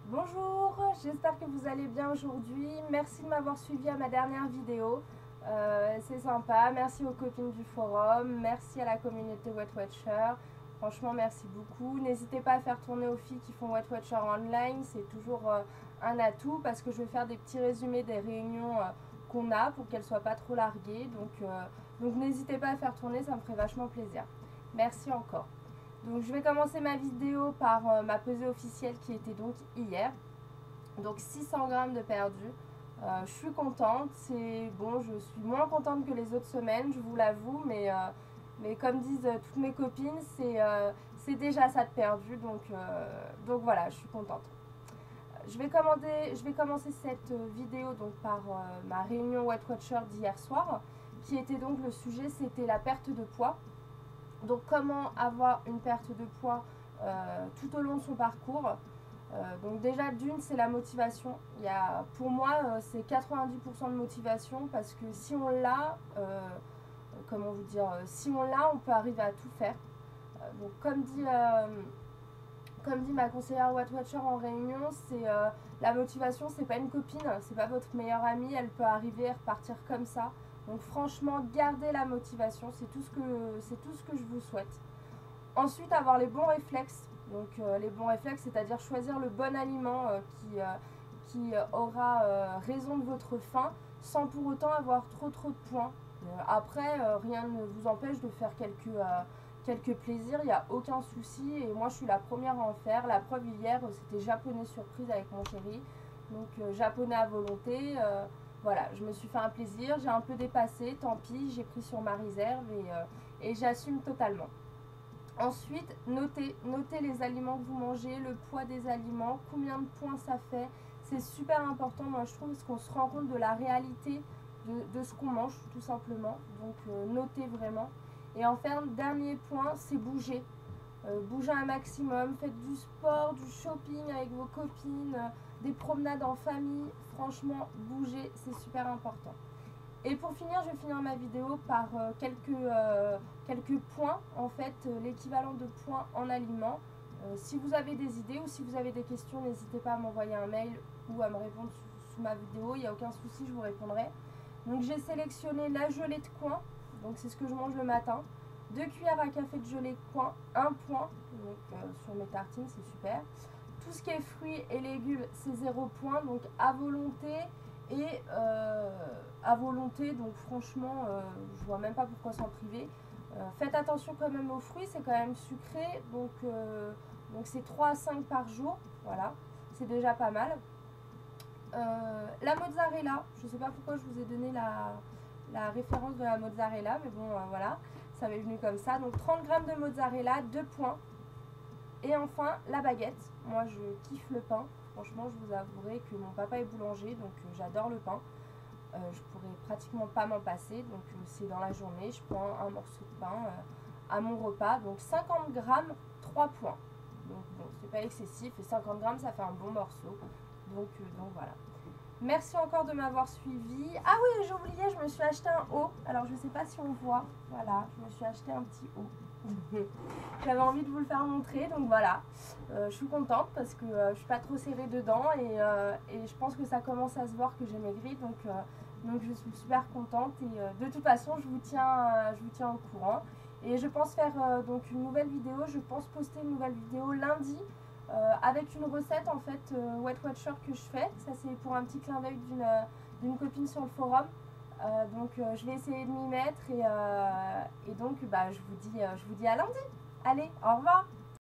Bonjour, j'espère que vous allez bien aujourd'hui. Merci de m'avoir suivi à ma dernière vidéo. C'est sympa. Merci aux copines du forum. Merci à la communauté Weight Watcher. Franchement, merci beaucoup. N'hésitez pas à faire tourner aux filles qui font Weight Watcher online. C'est toujours un atout parce que je vais faire des petits résumés des réunions qu'on a pour qu'elles ne soient pas trop larguées. Donc n'hésitez pas à faire tourner, ça me ferait vachement plaisir. Merci encore. Donc je vais commencer ma vidéo par ma pesée officielle qui était donc hier. Donc 600 grammes de perdu. Je suis contente. C'est bon, je suis moins contente que les autres semaines, je vous l'avoue, mais comme disent toutes mes copines, c'est déjà ça de perdu. Donc voilà, je suis contente. Je vais commencer cette vidéo donc par ma réunion Weight Watcher d'hier soir, qui était donc le sujet, c'était la perte de poids. Donc comment avoir une perte de poids tout au long de son parcours. Donc déjà d'une, c'est la motivation. Pour moi, c'est 90% de motivation parce que si on l'a, comment vous dire, si on l'a, on peut arriver à tout faire. Donc comme dit ma conseillère Weight Watcher en réunion, la motivation, c'est pas une copine, c'est pas votre meilleure amie, elle peut arriver et repartir comme ça. Donc franchement, gardez la motivation, c'est tout ce que je vous souhaite. Ensuite, avoir les bons réflexes. Donc les bons réflexes, c'est-à-dire choisir le bon aliment qui aura raison de votre faim sans pour autant avoir trop de points. Après, rien ne vous empêche de faire quelques plaisirs, il n'y a aucun souci et moi je suis la première à en faire. La preuve hier, c'était japonais surprise avec mon chéri. Donc japonais à volonté. Voilà, je me suis fait un plaisir, j'ai un peu dépassé, tant pis, j'ai pris sur ma réserve et j'assume totalement. Ensuite, notez les aliments que vous mangez, le poids des aliments, combien de points ça fait. C'est super important, moi je trouve, parce qu'on se rend compte de la réalité de ce qu'on mange, tout simplement. Donc notez vraiment. Et enfin, dernier point, c'est bouger. Bougez un maximum, faites du sport, du shopping avec vos copines, des promenades en famille. Franchement, bouger, c'est super important. Et pour finir, je vais finir ma vidéo par quelques points, en fait, l'équivalent de points en aliments. Si vous avez des idées ou si vous avez des questions, n'hésitez pas à m'envoyer un mail ou à me répondre sous ma vidéo, il n'y a aucun souci, je vous répondrai. Donc j'ai sélectionné la gelée de coin, donc c'est ce que je mange le matin. 2 cuillères à café de gelée de coin, 1 point, donc sur mes tartines, c'est super. Tout ce qui est fruits et légumes, c'est 0 point, donc à volonté. Et à volonté, donc franchement, je vois même pas pourquoi s'en priver. Faites attention quand même aux fruits, c'est quand même sucré, donc c'est 3 à 5 par jour, voilà, c'est déjà pas mal. La mozzarella, je sais pas pourquoi je vous ai donné la référence de la mozzarella, mais bon, voilà, ça m'est venu comme ça. Donc 30 grammes de mozzarella, 2 points. Et enfin, la baguette. Moi, je kiffe le pain. Franchement, je vous avouerai que mon papa est boulanger, donc j'adore le pain. Je pourrais pratiquement pas m'en passer, donc c'est dans la journée. Je prends un morceau de pain à mon repas. Donc 50 grammes, 3 points. Donc bon, c'est pas excessif. Et 50 grammes, ça fait un bon morceau. Donc voilà. Merci encore de m'avoir suivi. Ah oui, j'ai oublié, je me suis acheté un haut. Alors, je sais pas si on voit. Voilà, je me suis acheté un petit haut. J'avais envie de vous le faire montrer, donc voilà. Je suis contente parce que je suis pas trop serrée dedans et je pense que ça commence à se voir que j'ai maigri, donc je suis super contente et de toute façon je vous tiens au courant. Et je pense faire donc une nouvelle vidéo, je pense poster une nouvelle vidéo lundi avec une recette en fait Weight Watcher que je fais. Ça c'est pour un petit clin d'œil d'une copine sur le forum. Donc je vais essayer de m'y mettre et donc je vous dis à lundi. Allez, au revoir.